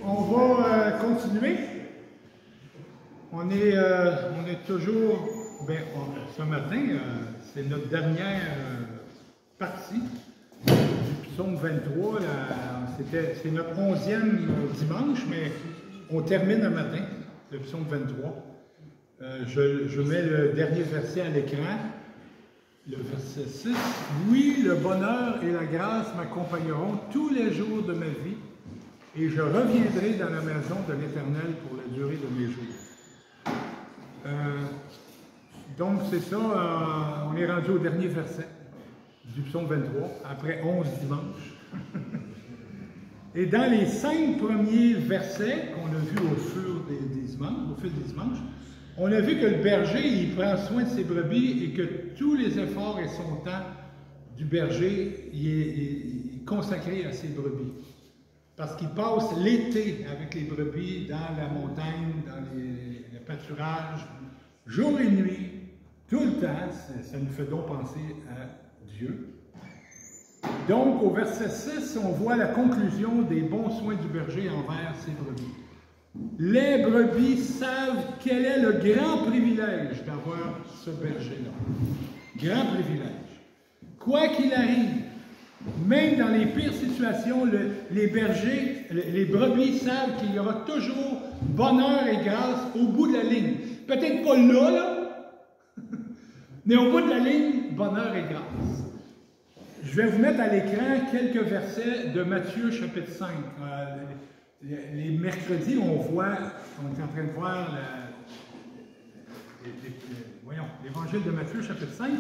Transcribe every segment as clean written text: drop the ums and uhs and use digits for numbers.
On va continuer. On est toujours, ce matin, c'est notre dernière partie du psaume 23. C'est notre 11e dimanche, mais on termine le matin, le psaume 23. Je mets le dernier verset à l'écran, le verset 6. « Oui, le bonheur et la grâce m'accompagneront tous les jours de ma vie, et je reviendrai dans la maison de l'Éternel pour la durée de mes jours. » Donc c'est ça, on est rendu au dernier verset du psaume 23, après 11 dimanches. Et dans les 5 premiers versets qu'on a vus au fil des dimanches, on a vu que le berger, il prend soin de ses brebis et que tous les efforts et son temps du berger, il est consacré à ses brebis. Parce qu'il passe l'été avec les brebis dans la montagne, dans le pâturage, jour et nuit, tout le temps. Ça nous fait donc penser à Dieu. Donc, au verset 6, on voit la conclusion des bons soins du berger envers ses brebis. Les brebis savent quel est le grand privilège d'avoir ce berger-là. Grand privilège. Quoi qu'il arrive, même dans les pires situations, les brebis savent qu'il y aura toujours bonheur et grâce au bout de la ligne. Peut-être pas là, mais au bout de la ligne, bonheur et grâce. Je vais vous mettre à l'écran quelques versets de Matthieu chapitre 5. Les mercredis, on est en train de voir l'évangile de Matthieu chapitre 5.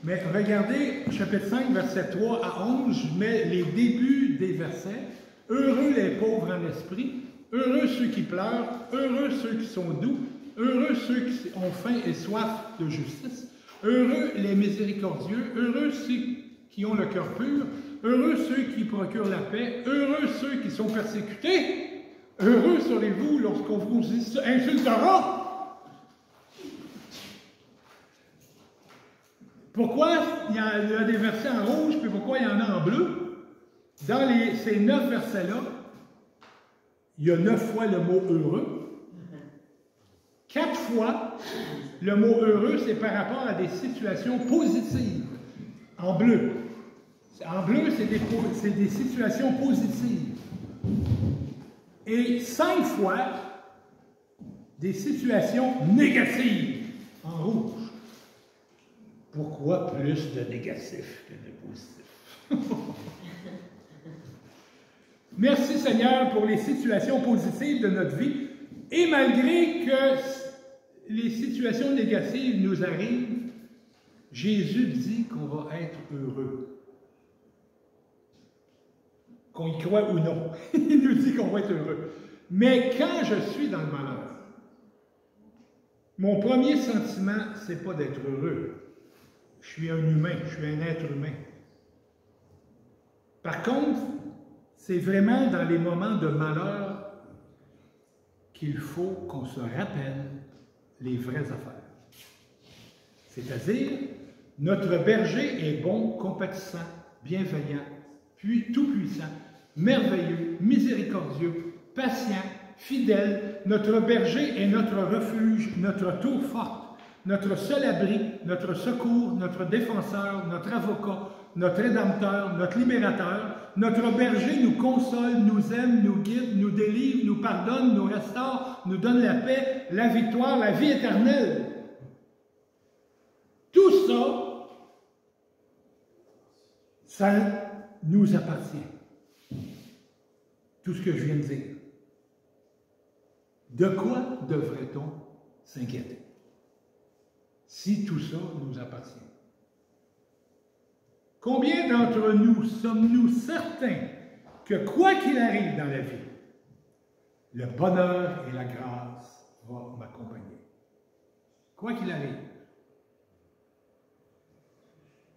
Mais regardez, chapitre 5, versets 3 à 11, je mets les débuts des versets. « Heureux les pauvres en esprit, heureux ceux qui pleurent, heureux ceux qui sont doux, heureux ceux qui ont faim et soif de justice, heureux les miséricordieux, heureux ceux qui ont le cœur pur, heureux ceux qui procurent la paix, heureux ceux qui sont persécutés, heureux serez-vous lorsqu'on vous insultera. » Pourquoi il y a des versets en rouge, puis pourquoi il y en a en bleu? Dans ces 9 versets-là, il y a 9 fois le mot « heureux ». 4 fois, le mot « heureux », c'est par rapport à des situations positives, en bleu. En bleu, c'est des situations positives. Et 5 fois, des situations négatives, en rouge. Pourquoi plus de négatifs que de positifs? Merci Seigneur pour les situations positives de notre vie. Et malgré que les situations négatives nous arrivent, Jésus dit qu'on va être heureux. Qu'on y croit ou non. Il nous dit qu'on va être heureux. Mais quand je suis dans le malheur, mon premier sentiment, c'est pas d'être heureux. Je suis un humain, je suis un être humain. Par contre, c'est vraiment dans les moments de malheur qu'il faut qu'on se rappelle les vraies affaires. C'est-à-dire, notre berger est bon, compatissant, bienveillant, puis tout-puissant, merveilleux, miséricordieux, patient, fidèle. Notre berger est notre refuge, notre tour forte, notre seul abri, notre secours, notre défenseur, notre avocat, notre rédempteur, notre libérateur. Notre berger nous console, nous aime, nous guide, nous délivre, nous pardonne, nous restaure, nous donne la paix, la victoire, la vie éternelle. Tout ça, ça nous appartient. Tout ce que je viens de dire. De quoi devrait-on s'inquiéter? Si tout ça nous appartient. Combien d'entre nous sommes-nous certains que quoi qu'il arrive dans la vie, le bonheur et la grâce vont m'accompagner? Quoi qu'il arrive.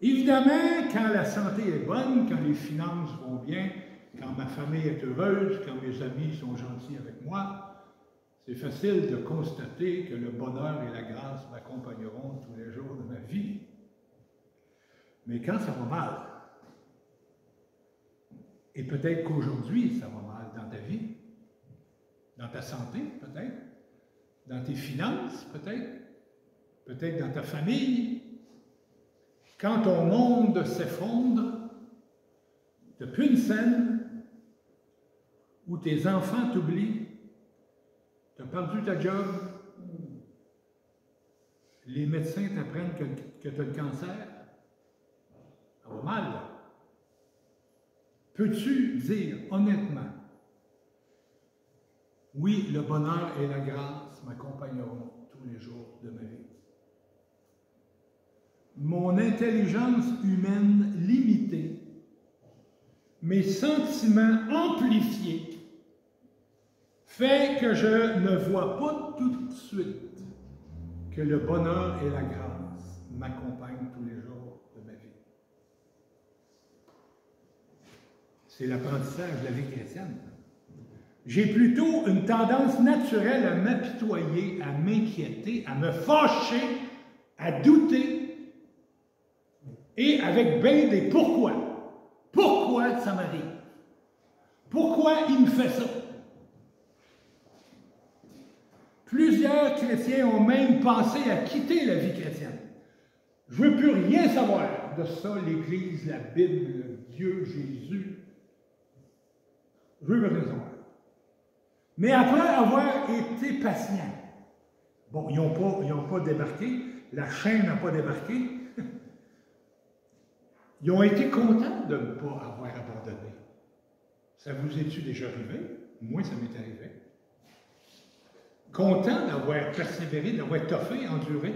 Évidemment, quand la santé est bonne, quand les finances vont bien, quand ma famille est heureuse, quand mes amis sont gentils avec moi, c'est facile de constater que le bonheur et la grâce m'accompagneront tous les jours de ma vie. Mais quand ça va mal, Et peut-être qu'aujourd'hui, ça va mal dans ta vie, dans ta santé, peut-être, dans tes finances, peut-être, peut-être dans ta famille. Quand ton monde s'effondre, tu n'as plus une scène où tes enfants t'oublient, tu as perdu ta job, les médecins t'apprennent que tu as le cancer, ça va mal, là. Peux-tu dire honnêtement, oui, le bonheur et la grâce m'accompagneront tous les jours de ma vie. Mon intelligence humaine limitée, mes sentiments amplifiés, fait que je ne vois pas tout de suite que le bonheur et la grâce m'accompagnent tous les jours de ma vie. C'est l'apprentissage de la vie chrétienne. J'ai plutôt une tendance naturelle à m'apitoyer, à m'inquiéter, à me fâcher, à douter, et avec bien des pourquoi. Pourquoi ça m'arrive? Pourquoi il me fait ça? Plusieurs chrétiens ont même pensé à quitter la vie chrétienne. Je ne veux plus rien savoir de ça, l'Église, la Bible, Dieu, Jésus. Je ne veux plus rien savoir. Mais après avoir été patients, bon, ils n'ont pas débarqué, la chaîne n'a pas débarqué, ils ont été contents de ne pas avoir abandonné. Ça vous est-tu déjà arrivé? Moi, ça m'est arrivé. Content d'avoir persévéré, d'avoir toffé, enduré.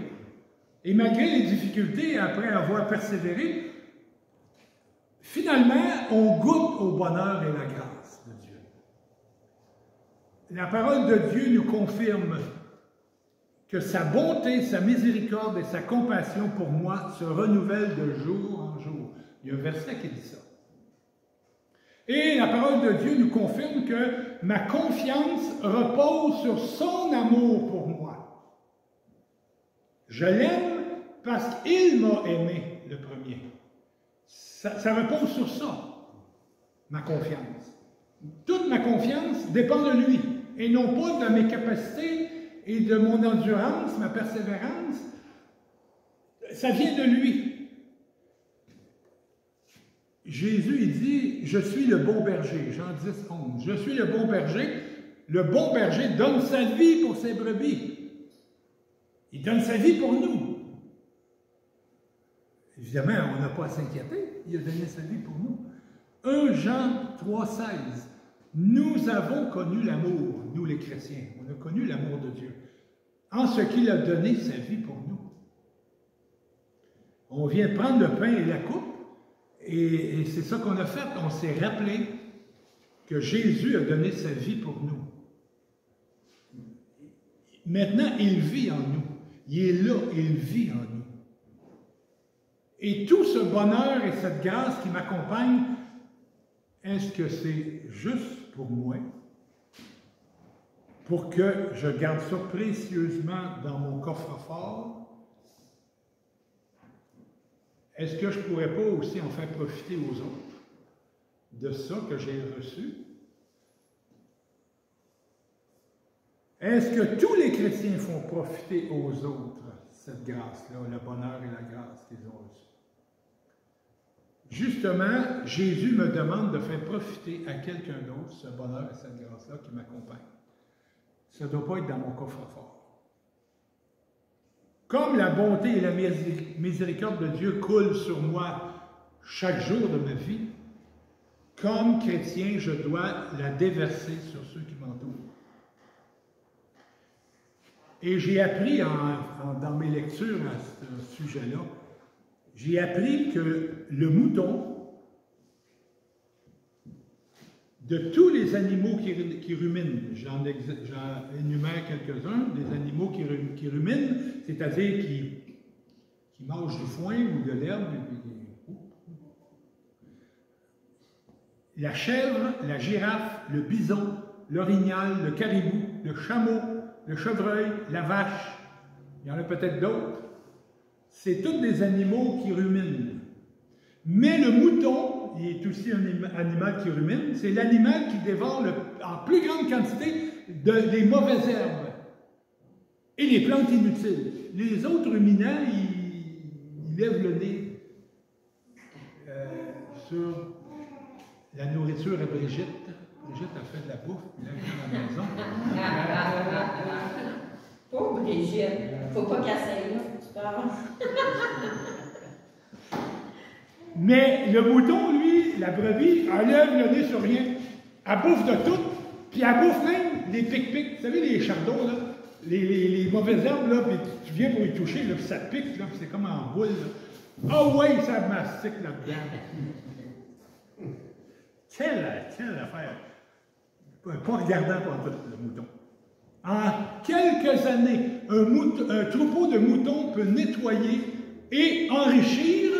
Et malgré les difficultés, après avoir persévéré, finalement, on goûte au bonheur et la grâce de Dieu. La parole de Dieu nous confirme que sa bonté, sa miséricorde et sa compassion pour moi se renouvellent de jour en jour. Il y a un verset qui dit ça. Et la parole de Dieu nous confirme que ma confiance repose sur son amour pour moi. Je l'aime parce qu'il m'a aimé le premier. Ça repose sur ça, ma confiance. Toute ma confiance dépend de lui, et non pas de mes capacités et de mon endurance, ma persévérance. Ça vient de lui. Jésus, il dit, je suis le bon berger, Jean 10, 11. Je suis le bon berger. Le bon berger donne sa vie pour ses brebis. Il donne sa vie pour nous. Évidemment, on n'a pas à s'inquiéter. Il a donné sa vie pour nous. 1 Jean 3, 16. Nous avons connu l'amour, nous les chrétiens. On a connu l'amour de Dieu. En ce qu'il a donné sa vie pour nous. On vient prendre le pain et la coupe. Et c'est ça qu'on a fait. On s'est rappelé que Jésus a donné sa vie pour nous. Maintenant, il vit en nous. Il est là, il vit en nous. Et tout ce bonheur et cette grâce qui m'accompagne, est-ce que c'est juste pour moi? Pour que je garde ça précieusement dans mon coffre-fort? Est-ce que je ne pourrais pas aussi en faire profiter aux autres de ça que j'ai reçu? Est-ce que tous les chrétiens font profiter aux autres cette grâce-là, le bonheur et la grâce qu'ils ont reçue? Justement, Jésus me demande de faire profiter à quelqu'un d'autre ce bonheur et cette grâce-là qui m'accompagne. Ça ne doit pas être dans mon coffre-fort. Comme la bonté et la miséricorde de Dieu coulent sur moi chaque jour de ma vie, comme chrétien, je dois la déverser sur ceux qui m'entourent. Et j'ai appris dans mes lectures à ce sujet-là, j'ai appris que le mouton, de tous les animaux qui ruminent, j'en énumère quelques-uns, des animaux qui ruminent, c'est-à-dire qui mangent du foin ou de l'herbe. La chèvre, la girafe, le bison, l'orignal, le caribou, le chameau, le chevreuil, la vache, il y en a peut-être d'autres. C'est tous des animaux qui ruminent. Mais le mouton, mouton, il est aussi un animal qui rumine. C'est l'animal qui dévore en plus grande quantité des mauvaises herbes et les plantes inutiles. Les autres ruminants, ils lèvent le nez sur la nourriture à Brigitte. Brigitte a fait de la bouffe, puis là, elle est à la maison. Pauvre Brigitte, faut pas casser là, tu parles. Mais le mouton, lui, la brebis, elle lève le nez sur rien. Elle bouffe de tout, puis elle bouffe même les pic-pics. Vous savez, les chardons, là, les mauvaises herbes, là, puis tu viens pour y toucher, là, puis ça pique, là, puis c'est comme en boule. Ah oh, ouais, ça mastique là-dedans. Quelle affaire. Pas regardant pour tout, le mouton. En quelques années, un troupeau de moutons peut nettoyer et enrichir.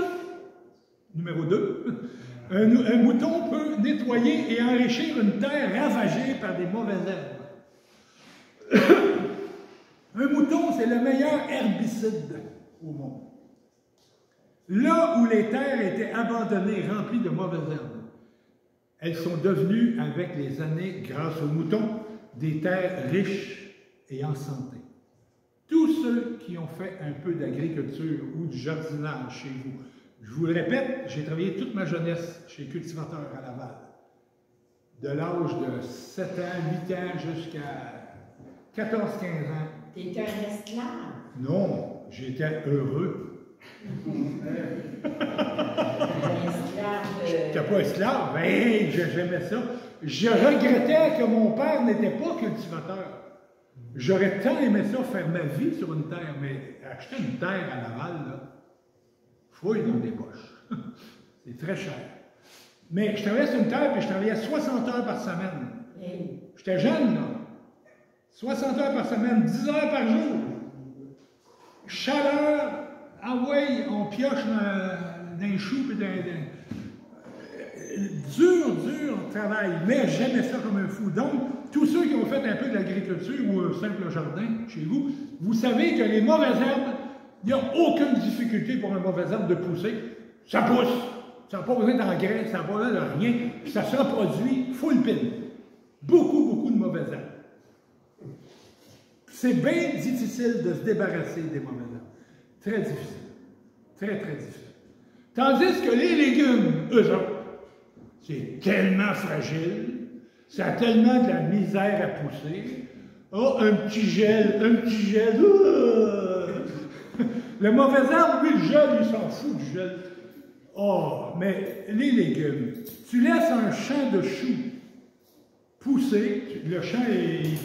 Numéro 2. Un mouton peut nettoyer et enrichir une terre ravagée par des mauvaises herbes. Un mouton, c'est le meilleur herbicide au monde. Là où les terres étaient abandonnées, remplies de mauvaises herbes, elles sont devenues, avec les années, grâce aux moutons, des terres riches et en santé. Tous ceux qui ont fait un peu d'agriculture ou du jardinage chez vous, je vous le répète, j'ai travaillé toute ma jeunesse chez Cultivateur à Laval. De l'âge de 7 ans, 8 ans jusqu'à 14-15 ans. T'étais un esclave? Non, j'étais heureux. J'étais pas esclave, mais j'aimais ça. Je regrettais que mon père n'était pas cultivateur. J'aurais tant aimé ça, faire ma vie sur une terre, mais acheter une terre à Laval, là, fouille dans des poches. C'est très cher. Mais je travaillais sur une terre, puis je travaillais 60 heures par semaine. J'étais jeune, là. 60 heures par semaine, 10 heures par jour. Chaleur, ah ouais, on pioche dans les choux, puis dur travail, mais j'aimais ça comme un fou. Donc, tous ceux qui ont fait un peu de l'agriculture ou un simple jardin chez vous, vous savez que les mauvaises herbes, il n'y a aucune difficulté pour un mauvais herbe de pousser. Ça pousse. Ça n'a pas besoin d'engrais, ça n'a pas besoin de rien, puis ça se reproduit full pile. Beaucoup de mauvaises herbes. C'est bien difficile de se débarrasser des mauvaises herbes. Très difficile. Très difficile. Tandis que les légumes, eux autres, c'est tellement fragile, ça a tellement de la misère à pousser. Oh, un petit gel. Le mauvais arbre, lui, le gel, il s'en fout du gel. Oh, mais les légumes, tu laisses un champ de choux pousser, le champ est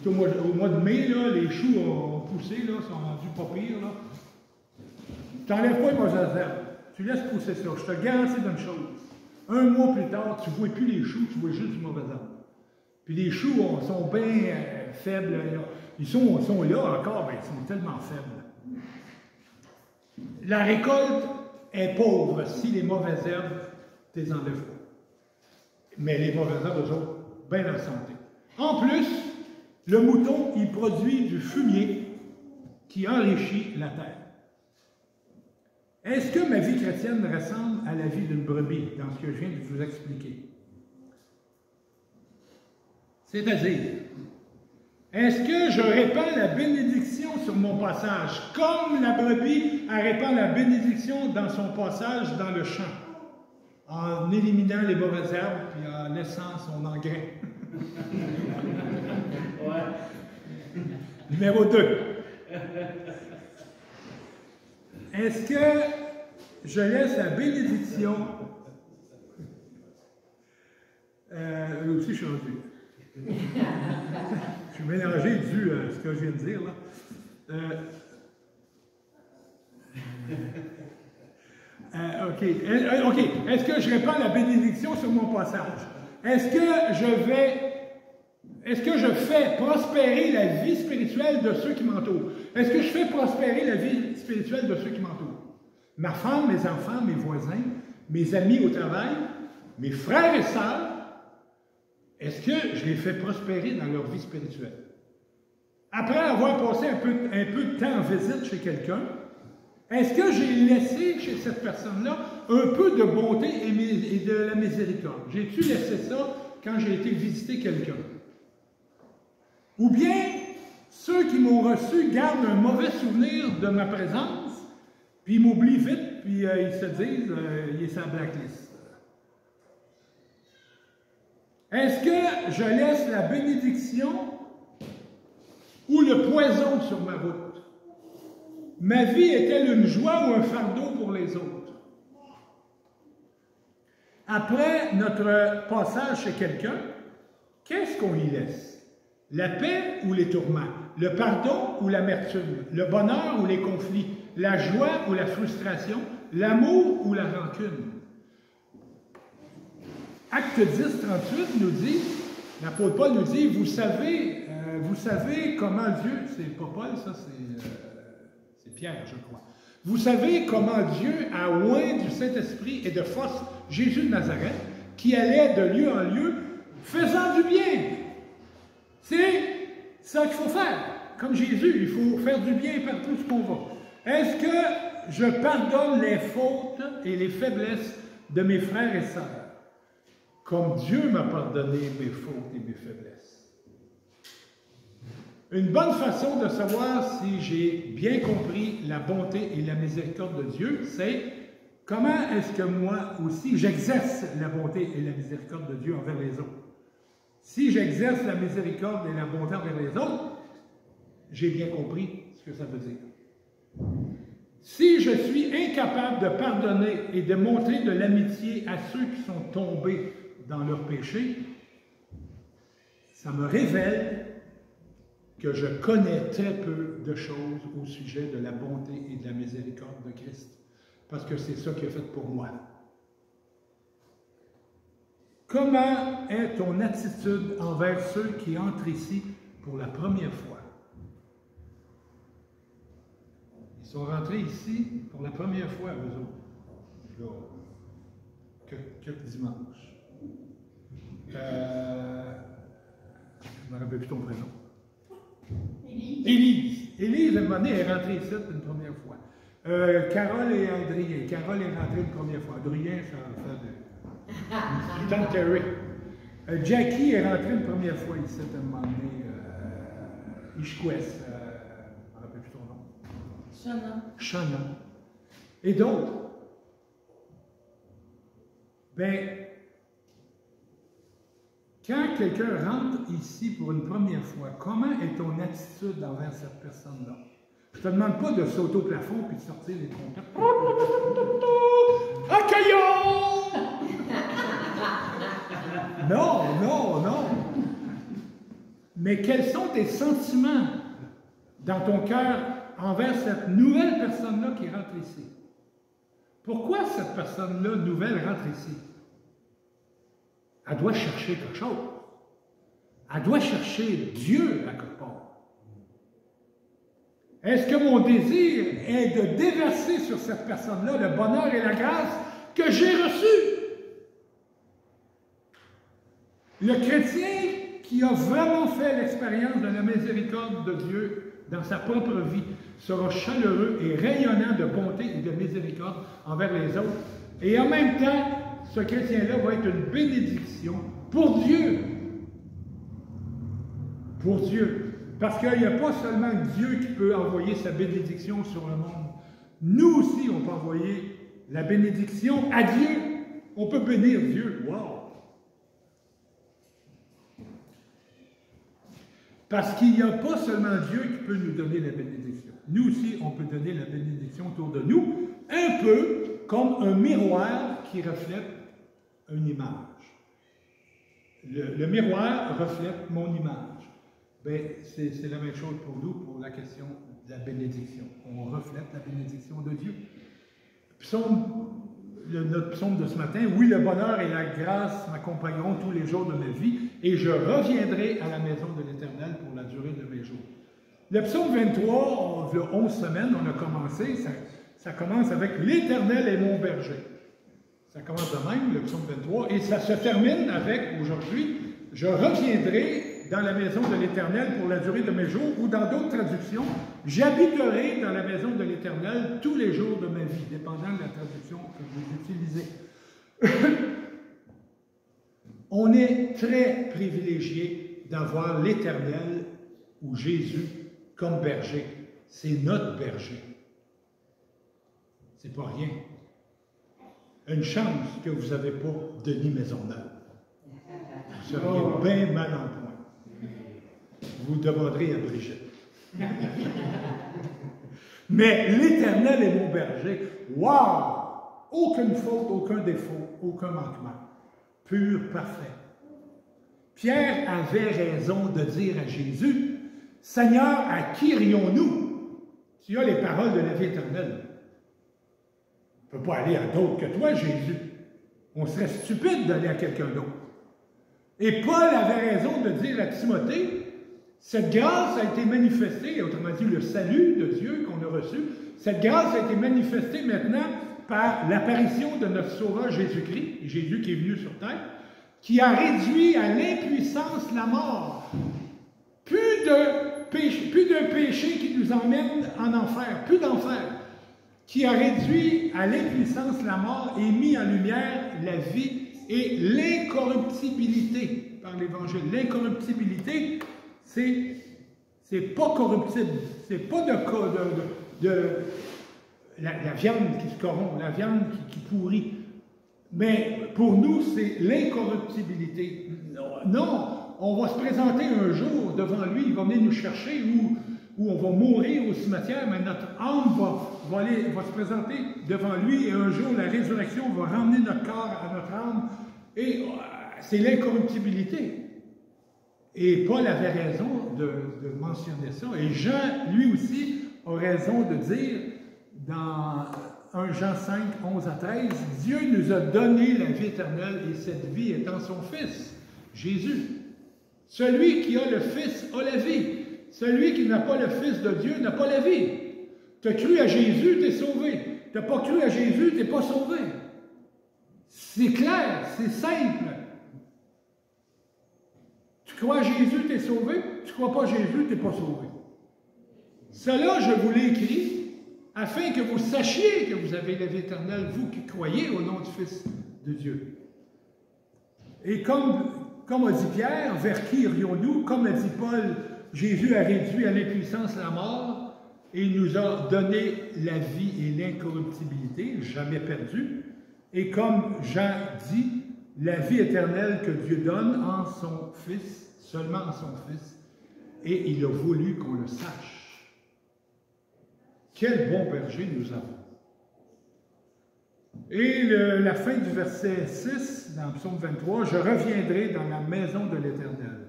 au mois de mai, là, les choux ont poussé, là, sont rendus pas pires, là. Tu n'enlèves pas les mauvaises herbes, tu laisses pousser ça. Je te garantis d'une chose. Un mois plus tard, tu ne vois plus les choux, tu vois juste du mauvais arbre. Puis les choux sont bien faibles. Ils sont là encore, mais ils sont tellement faibles. La récolte est pauvre si les mauvaises herbes, tu les enlèves pas. Mais les mauvaises herbes, eux autres, bien en santé. En plus, le mouton, il produit du fumier qui enrichit la terre. Est-ce que ma vie chrétienne ressemble à la vie d'une brebis, dans ce que je viens de vous expliquer? C'est-à-dire, est-ce que je répands la bénédiction sur mon passage, comme la brebis répand la bénédiction dans son passage dans le champ, en éliminant les mauvaises herbes et en laissant son engrais? Numéro 2. Est-ce que je laisse la bénédiction... aussi, je suis rendu. Je suis mélangé dû à ce que je viens de dire, là. OK. Est-ce que je répands la bénédiction sur mon passage? Est-ce que je fais prospérer la vie spirituelle de ceux qui m'entourent? Est-ce que je fais prospérer la vie spirituelle de ceux qui m'entourent? Ma femme, mes enfants, mes voisins, mes amis au travail, mes frères et sœurs, est-ce que je les fais prospérer dans leur vie spirituelle? Après avoir passé un peu de temps en visite chez quelqu'un, Est-ce que j'ai laissé chez cette personne-là un peu de bonté et de la miséricorde? J'ai-tu laissé ça quand j'ai été visiter quelqu'un? Ou bien, ceux qui m'ont reçu gardent un mauvais souvenir de ma présence, puis ils m'oublient vite, puis ils se disent, il est sur la blacklist. Est-ce que je laisse la bénédiction ou le poison sur ma route? Ma vie est-elle une joie ou un fardeau pour les autres? Après notre passage chez quelqu'un, qu'est-ce qu'on y laisse? La paix ou les tourments? Le pardon ou l'amertume? Le bonheur ou les conflits? La joie ou la frustration? L'amour ou la rancune? Acte 10, 38 nous dit, l'apôtre Paul nous dit, vous savez comment Dieu, c'est pas Paul, ça c'est Pierre, je crois. Vous savez comment Dieu a oint du Saint-Esprit et de force Jésus de Nazareth, qui allait de lieu en lieu, faisant du bien. C'est ça qu'il faut faire. Comme Jésus, il faut faire du bien partout où on va. Est-ce que je pardonne les fautes et les faiblesses de mes frères et sœurs, comme Dieu m'a pardonné mes fautes et mes faiblesses? Une bonne façon de savoir si j'ai bien compris la bonté et la miséricorde de Dieu, c'est comment est-ce que moi aussi j'exerce la bonté et la miséricorde de Dieu envers les autres. Si j'exerce la miséricorde et la bonté envers les autres, j'ai bien compris ce que ça veut dire. Si je suis incapable de pardonner et de montrer de l'amitié à ceux qui sont tombés dans leurs péchés, ça me révèle que je connais très peu de choses au sujet de la bonté et de la miséricorde de Christ, parce que c'est ça qu'il a fait pour moi. Comment est ton attitude envers ceux qui entrent ici pour la première fois? Ils sont rentrés ici pour la première fois, eux autres, là, quelques dimanches. Je ne me rappelle plus ton prénom. Élise. Élise, à un moment donné, est rentrée ici une première fois. Carole et Adrien. Carole est rentrée une première fois. Adrien, ça fait de... Tante Terry. Jackie est rentrée une première fois ici, à un moment donné. Ishkwes. Je ne me rappelle plus ton nom. Shana. Et d'autres. Ben, quand quelqu'un rentre ici pour une première fois, comment est ton attitude envers cette personne-là? Je ne te demande pas de sauter au plafond et de sortir les trompettes. Accueillons! Non. Mais quels sont tes sentiments dans ton cœur envers cette nouvelle personne-là qui rentre ici? Pourquoi cette personne-là nouvelle rentre ici? Elle doit chercher quelque chose. Elle doit chercher Dieu à quelque part. Est-ce que mon désir est de déverser sur cette personne-là le bonheur et la grâce que j'ai reçus? Le chrétien qui a vraiment fait l'expérience de la miséricorde de Dieu dans sa propre vie sera chaleureux et rayonnant de bonté et de miséricorde envers les autres. Et en même temps, ce chrétien-là va être une bénédiction pour Dieu. Pour Dieu. Parce qu'il n'y a pas seulement Dieu qui peut envoyer sa bénédiction sur le monde. Nous aussi, on peut envoyer la bénédiction à Dieu. On peut bénir Dieu. Wow! Parce qu'il n'y a pas seulement Dieu qui peut nous donner la bénédiction. Nous aussi, on peut donner la bénédiction autour de nous, un peu comme un miroir qui reflète une image. Le miroir reflète mon image. Bien, c'est la même chose pour nous, pour la question de la bénédiction. On reflète la bénédiction de Dieu. Notre psaume de ce matin, « Oui, le bonheur et la grâce m'accompagneront tous les jours de ma vie, et je reviendrai à la maison de l'Éternel pour la durée de mes jours. » Le psaume 23, il y a 11 semaines, on a commencé, ça commence avec « L'Éternel est mon berger ». Ça commence de même, le psaume 23, et ça se termine avec, aujourd'hui, « Je reviendrai dans la maison de l'Éternel pour la durée de mes jours, ou dans d'autres traductions, j'habiterai dans la maison de l'Éternel tous les jours de ma vie, dépendant de la traduction que vous utilisez. On est très privilégié d'avoir l'Éternel ou Jésus comme berger. C'est notre berger. C'est pas rien. Une chance que vous n'avez pas Denis Maisonneuve. Vous seriez bien mal en point. Vous demanderez à Brigitte. Mais l'Éternel est mon berger. Wow! Aucune faute, aucun défaut, aucun manquement. Pur, parfait. Pierre avait raison de dire à Jésus, « Seigneur, à qui irions-nous? Tu as les paroles de la vie éternelle. » On ne peut pas aller à d'autres que toi, Jésus. On serait stupide d'aller à quelqu'un d'autre. Et Paul avait raison de dire à Timothée, cette grâce a été manifestée, autrement dit le salut de Dieu qu'on a reçu, cette grâce a été manifestée maintenant par l'apparition de notre Sauveur Jésus-Christ, Jésus qui est venu sur terre, qui a réduit à l'impuissance la mort. Plus de péché qui nous emmène en enfer, plus d'enfer, qui a réduit à l'impuissance la mort et mis en lumière la vie et l'incorruptibilité par l'Évangile. L'incorruptibilité, c'est pas corruptible, c'est pas la viande qui se corrompt, la viande qui pourrit. Mais pour nous, c'est l'incorruptibilité. Non, on va se présenter un jour devant lui, il va venir nous chercher où on va mourir au cimetière, mais notre âme va se présenter devant lui et un jour la résurrection va ramener notre corps à notre âme et c'est l'incorruptibilité. Et Paul avait raison de mentionner ça. Et Jean, lui aussi, a raison de dire dans 1 Jean 5, 11 à 13, « Dieu nous a donné la vie éternelle et cette vie est en son Fils, Jésus. Celui qui a le Fils a la vie. Celui qui n'a pas le Fils de Dieu n'a pas la vie. Tu as cru à Jésus, tu es sauvé. Tu n'as pas cru à Jésus, tu n'es pas sauvé. » C'est clair, c'est simple. Tu crois à Jésus, tu es sauvé. Tu ne crois pas à Jésus, tu n'es pas sauvé. Cela, je vous l'ai écrit, afin que vous sachiez que vous avez la vie éternelle, vous qui croyez au nom du Fils de Dieu. Et comme a dit Pierre, vers qui irions-nous? Comme a dit Paul, Jésus a réduit à l'impuissance la mort et il nous a donné la vie et l'incorruptibilité, jamais perdue. Et comme Jean dit, la vie éternelle que Dieu donne en son Fils, seulement en son Fils, et il a voulu qu'on le sache. Quel bon berger nous avons! Et la fin du verset 6, dans Psaume 23, « Je reviendrai dans la maison de l'Éternel. »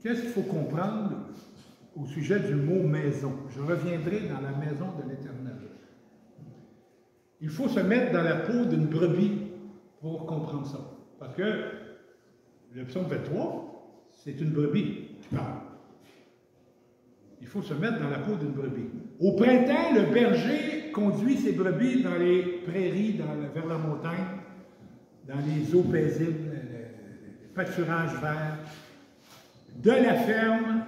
Qu'est-ce qu'il faut comprendre au sujet du mot « maison »? Je reviendrai dans la maison de l'Éternel. Il faut se mettre dans la peau d'une brebis pour comprendre ça. Parce que le Psaume 23, c'est une brebis qui parle. Il faut se mettre dans la peau d'une brebis. Au printemps, le berger conduit ses brebis dans les prairies, vers la montagne, dans les eaux paisibles, les pâturages verts, de la ferme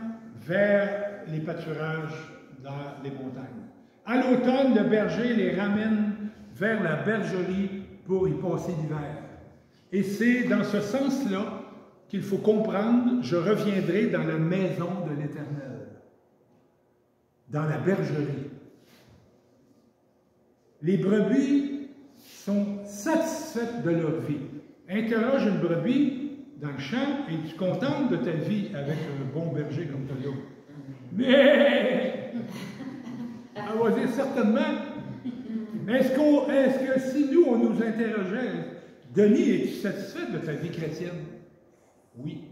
vers les pâturages dans les montagnes. À l'automne, le berger les ramène vers la bergerie pour y passer l'hiver. Et c'est dans ce sens-là qu'il faut comprendre « Je reviendrai dans la maison de l'Éternel ». Dans la bergerie. Les brebis sont satisfaites de leur vie. Interroge une brebis dans le champ et tu es contente de ta vie avec un bon berger comme tu as. Mais, elle va dire certainement, est-ce que si nous, on nous interrogeait, Denis, es-tu satisfait de ta vie chrétienne? Oui.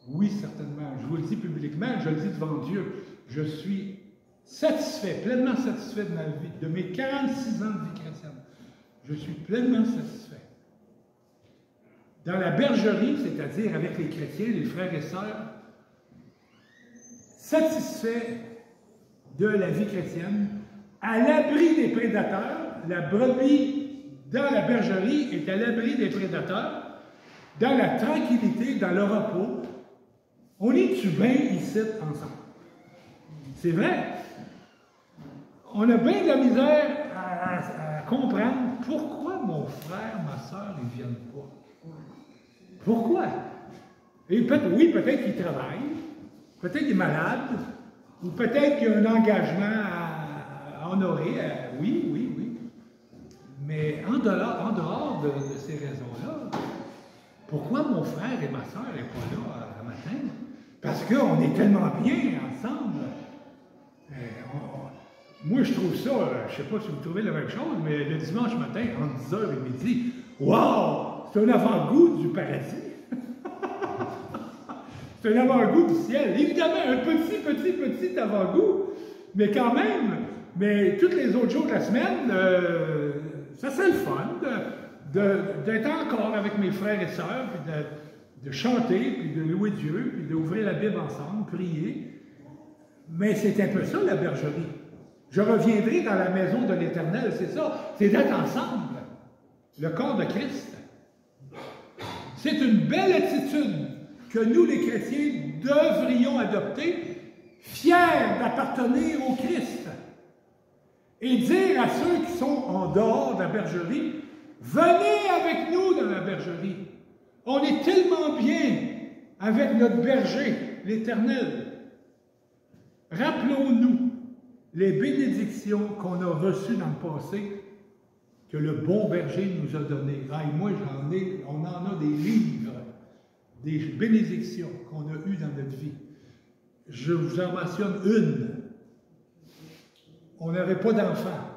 Oui, certainement. Je vous le dis publiquement, je le dis devant Dieu. Je suis satisfait, pleinement satisfait de ma vie, de mes 46 ans de vie chrétienne. Je suis pleinement satisfait. Dans la bergerie, c'est-à-dire avec les chrétiens, les frères et sœurs, satisfait de la vie chrétienne, à l'abri des prédateurs. La brebis dans la bergerie est à l'abri des prédateurs dans la tranquillité, dans le repos. On est-tu bien ici ensemble? C'est vrai. On a bien de la misère à comprendre pourquoi mon frère, ma soeur, ils ne viennent pas. Pourquoi? Et oui, peut-être qu'il travaille, peut-être qu'il est malade, ou peut-être qu'il y a un engagement à honorer. Oui. Mais en dehors de ces raisons-là, pourquoi mon frère et ma soeur n'est pas là le matin? Parce qu'on est tellement bien ensemble. Moi, je trouve ça, je ne sais pas si vous trouvez la même chose, mais le dimanche matin, entre 10h et midi, wow! C'est un avant-goût du paradis. C'est un avant-goût du ciel. Évidemment, un petit avant-goût, mais quand même, mais tous les autres jours de la semaine, ça c'est le fun d'être encore avec mes frères et sœurs, puis de chanter, puis de louer Dieu, puis d'ouvrir la Bible ensemble, prier. Mais c'est un peu ça la bergerie. Je reviendrai dans la maison de l'Éternel, c'est ça, c'est d'être ensemble, le corps de Christ. C'est une belle attitude que nous, les chrétiens, devrions adopter, fiers d'appartenir au Christ. Et dire à ceux qui sont en dehors de la bergerie, venez avec nous dans la bergerie. On est tellement bien avec notre berger, l'Éternel. Rappelons-nous les bénédictions qu'on a reçues dans le passé, que le bon berger nous a données. Ah, et moi, on en a des livres, des bénédictions qu'on a eues dans notre vie. Je vous en mentionne une. On n'avait pas d'enfants.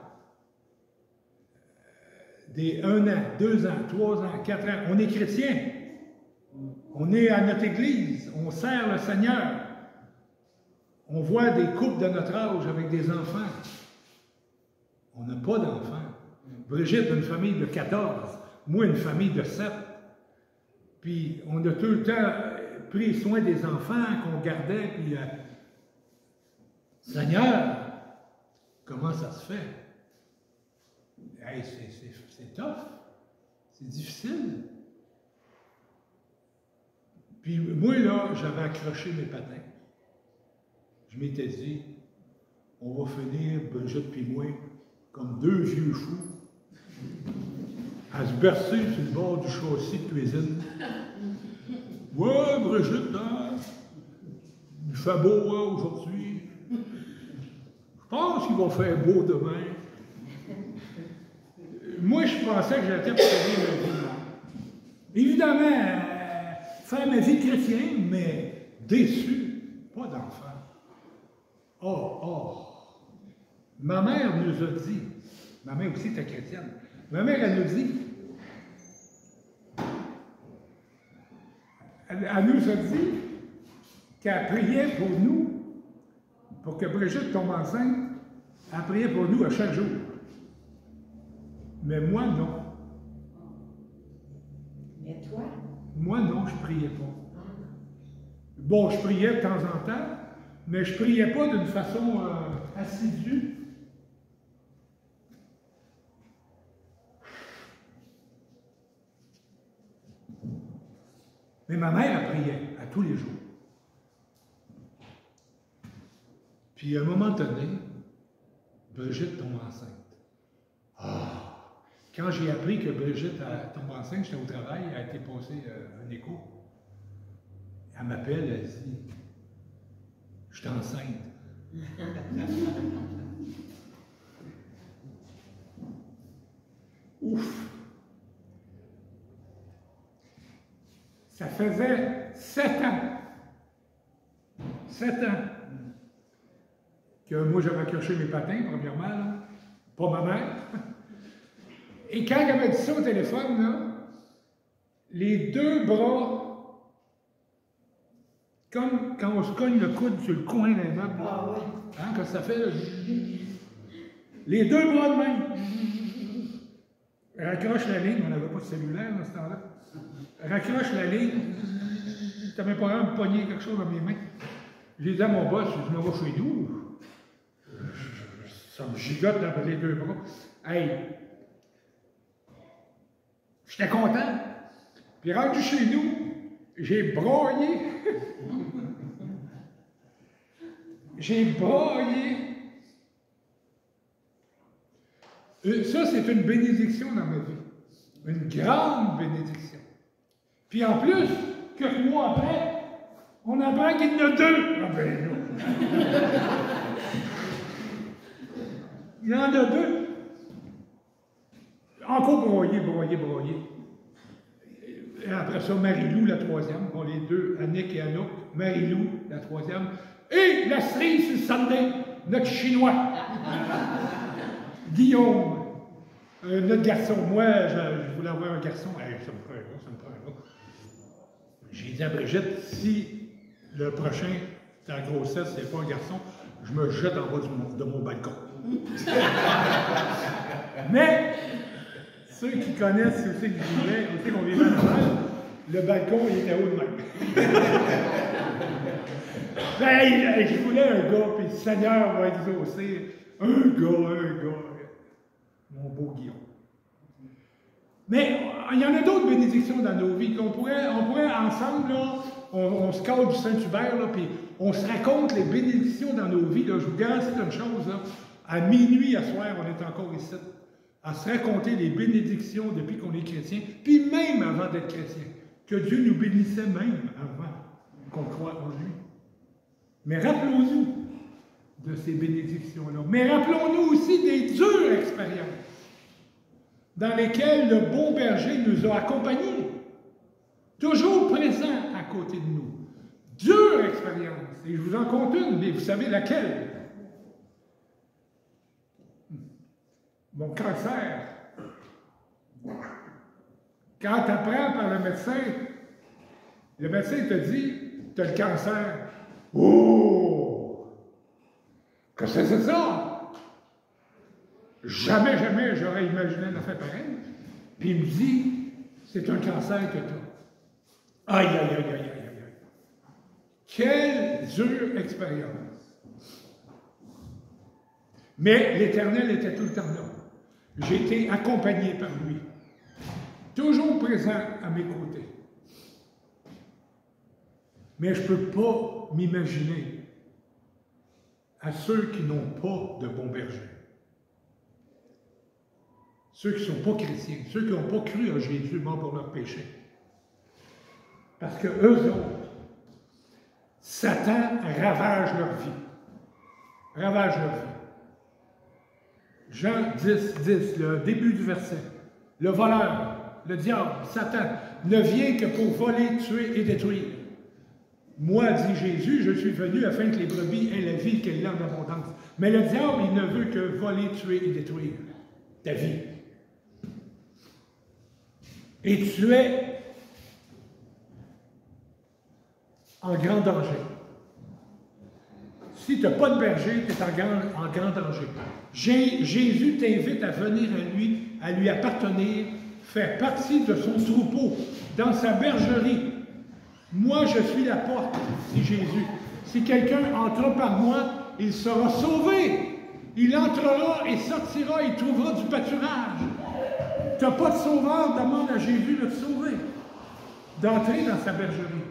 Des 1 an, 2 ans, 3 ans, 4 ans. On est chrétien. On est à notre église. On sert le Seigneur. On voit des couples de notre âge avec des enfants. On n'a pas d'enfants. Brigitte, une famille de 14. Moi, une famille de 7. Puis, on a tout le temps pris soin des enfants qu'on gardait. Puis, Seigneur, comment ça se fait? Hey, c'est tough. C'est difficile. Puis, moi, là, j'avais accroché mes patins. Je m'étais dit, on va finir, Brigitte puis moi, comme deux vieux fous, à se bercer sur le bord du châssis de cuisine. Ouais, Brigitte, hein? Il fait beau hein, aujourd'hui. Je pense qu'il va faire beau demain. Moi, je pensais que j'étais pour faire ma vie. Évidemment, faire ma vie chrétienne, mais déçu, pas d'enfant. Oh! Ma mère nous a dit, ma mère aussi était chrétienne, ma mère, elle nous dit, elle nous a dit qu'elle priait pour nous, pour que Brigitte tombe enceinte, elle priait pour nous à chaque jour. Mais moi, non. Mais toi? Moi, non, je ne priais pas. Bon, je priais de temps en temps, mais je ne priais pas d'une façon assidue. Mais ma mère, elle priait à tous les jours. Puis à un moment donné, Brigitte tombe enceinte. Ah! Quand j'ai appris que Brigitte tombe enceinte, j'étais au travail, elle a été passée un écho. Elle m'appelle, elle dit, je suis enceinte. Ouf! Ça faisait 7 ans. 7 ans que moi j'avais accroché mes patins, premièrement, là. Pas ma mère. Et quand elle avait dit ça au téléphone, là, les deux bras, comme quand on se cogne le coude sur le coin d'un meuble, Ah ouais. hein, quand ça fait, là, les deux bras de même. Raccroche la ligne, on n'avait pas de cellulaire dans ce temps-là. Raccroche la ligne, tu n'avais pas à me pogner quelque chose dans mes mains. J'ai dit à mon boss, je m'en vais chez nous. Ça me gigote dans les deux bras. Hey! J'étais content. Puis rendu chez nous, j'ai broyé. J'ai broyé. Ça, c'est une bénédiction dans ma vie. Une grande bénédiction. Puis en plus, quelques mois après, on apprend qu'il y en a deux. Ah ben non. Il y en a deux. Encore broyé. Et après ça, Marie-Lou, la troisième. Bon, les deux, Annick et Anouk. Marie-Lou, la troisième. Et la cerise sur le Sunday, notre Chinois. Guillaume, notre garçon. Moi, je voulais avoir un garçon. Hey, ça me prend un gars. J'ai dit à Brigitte, si le prochain, ta grossesse, c'est pas un garçon, je me jette en bas de mon balcon. Mais, ceux qui connaissent où c'est que je vivais, où c'est qu'on vivait à Noël, le balcon, il était haut de même. Ben, je voulais un gars, puis le Seigneur va exaucer. Un gars. Mon beau Guillaume. Mais il y en a d'autres bénédictions dans nos vies qu'on pourrait ensemble, là, on se cale du Saint-Hubert, là, puis on se raconte les bénédictions dans nos vies. Là. Je vous garantis une chose, là, à minuit, à soir, on est encore ici, à se raconter les bénédictions depuis qu'on est chrétien, puis même avant d'être chrétien, que Dieu nous bénissait même avant qu'on croie en lui. Mais rappelons-nous de ces bénédictions-là. Mais rappelons-nous aussi des dures expériences dans lesquelles le bon berger nous a accompagnés, toujours présent à côté de nous. Dure expérience. Et je vous en compte une, mais vous savez laquelle? Mon cancer. Quand tu apprends par le médecin te dit, tu as le cancer. Oh! Qu'est-ce que c'est ça? Jamais j'aurais imaginé un affaire pareille. Puis il me dit, c'est un cancer que tu as. Aïe. Quelle dure expérience. Mais l'Éternel était tout le temps là. J'ai été accompagné par lui. Toujours présent à mes côtés. Mais je ne peux pas m'imaginer à ceux qui n'ont pas de bon berger. Ceux qui ne sont pas chrétiens, ceux qui n'ont pas cru en Jésus mort pour leurs péchés. Parce que eux autres, Satan ravage leur vie. Ravage leur vie. Jean 10, le début du verset. Le voleur, le diable, Satan, ne vient que pour voler, tuer et détruire. Moi, dit Jésus, je suis venu afin que les brebis aient la vie qu'elle a en abondance. Mais le diable, il ne veut que voler, tuer et détruire ta vie. Et tu es en grand danger. Si tu n'as pas de berger, tu es en grand danger. Jésus t'invite à venir à lui appartenir, faire partie de son troupeau, dans sa bergerie. Moi, je suis la porte, dit Jésus. Si quelqu'un entre par moi, il sera sauvé. Il entrera et sortira et trouvera du pâturage. Tu n'as pas de sauveur, demande à Jésus de te sauver, d'entrer dans sa bergerie.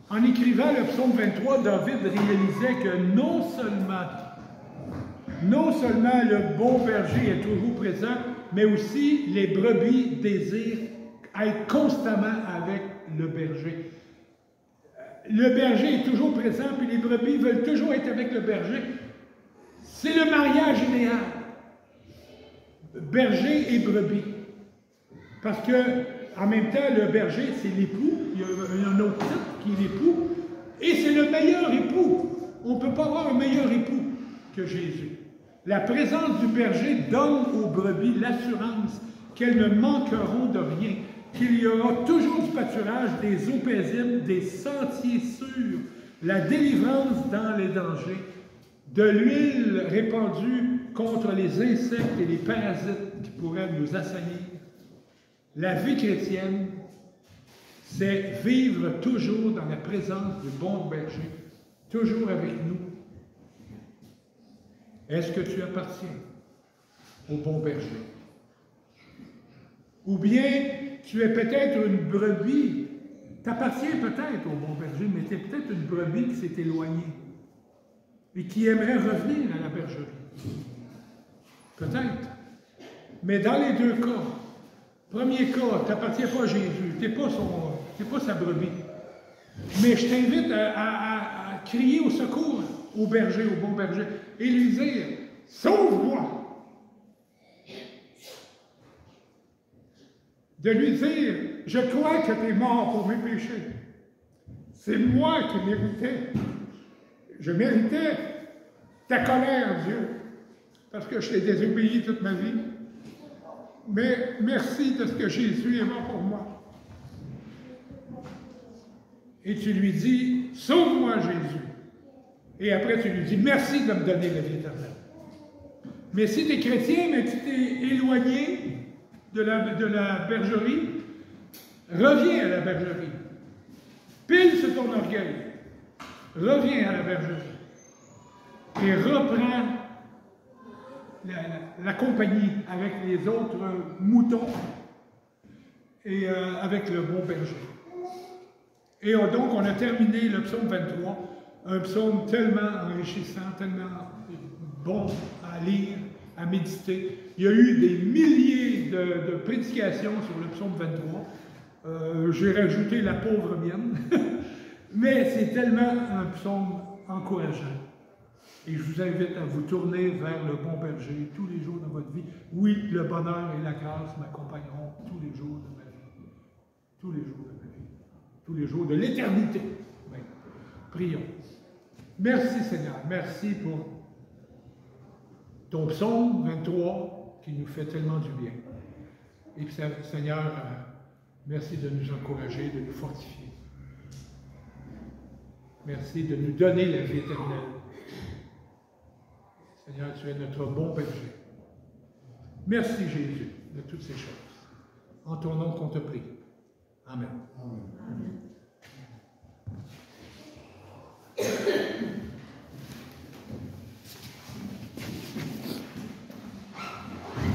En écrivant le psaume 23, David réalisait que non seulement le bon berger est toujours présent, mais aussi les brebis désirent être constamment avec le berger. Le berger est toujours présent, puis les brebis veulent toujours être avec le berger. C'est le mariage idéal. Berger et brebis. Parce que, en même temps, le berger, c'est l'époux. Il y a un autre titre qui est l'époux. Et c'est le meilleur époux. On ne peut pas avoir un meilleur époux que Jésus. La présence du berger donne aux brebis l'assurance qu'elles ne manqueront de rien, qu'il y aura toujours du pâturage, des eaux paisibles, des sentiers sûrs, la délivrance dans les dangers, de l'huile répandue contre les insectes et les parasites qui pourraient nous assaillir. La vie chrétienne, c'est vivre toujours dans la présence du bon berger, toujours avec nous. Est-ce que tu appartiens au bon berger? Ou bien tu es peut-être une brebis, tu appartiens peut-être au bon berger, mais tu es peut-être une brebis qui s'est éloignée et qui aimerait revenir à la bergerie. Peut-être. Mais dans les deux cas, premier cas, tu n'appartiens pas à Jésus, tu n'es pas sa brebis. Mais je t'invite à crier au secours au berger, au bon berger, et lui dire « Sauve-moi » de lui dire « Je crois que tu es mort pour mes péchés. C'est moi qui méritais. Je méritais ta colère, Dieu, parce que je t'ai désobéi toute ma vie. Mais merci de ce que Jésus est mort pour moi. » Et tu lui dis « Sauve-moi, Jésus. » Et après, tu lui dis « Merci de me donner la vie éternelle. » Mais si tu es chrétien, mais tu t'es éloigné de la bergerie, reviens à la bergerie. Pile sur ton orgueil. Reviens à la bergerie. Et reprends la compagnie avec les autres moutons et avec le bon berger. Et donc, on a terminé le psaume 23, un psaume tellement enrichissant, tellement bon à lire, à méditer. Il y a eu des milliers de prédications sur le psaume 23. J'ai rajouté la pauvre mienne. Mais c'est tellement un psaume encourageant. Et je vous invite à vous tourner vers le bon berger tous les jours de votre vie. Oui, le bonheur et la grâce m'accompagneront tous les jours de ma vie. Tous les jours de ma vie. Tous les jours de l'éternité. Oui. Prions. Merci Seigneur. Merci pour ton psaume 23 qui nous fait tellement du bien. Et puis, Seigneur, merci de nous encourager, de nous fortifier. Merci de nous donner la vie éternelle. Seigneur, tu es notre bon berger. Merci Jésus de toutes ces choses. En ton nom qu'on te prie.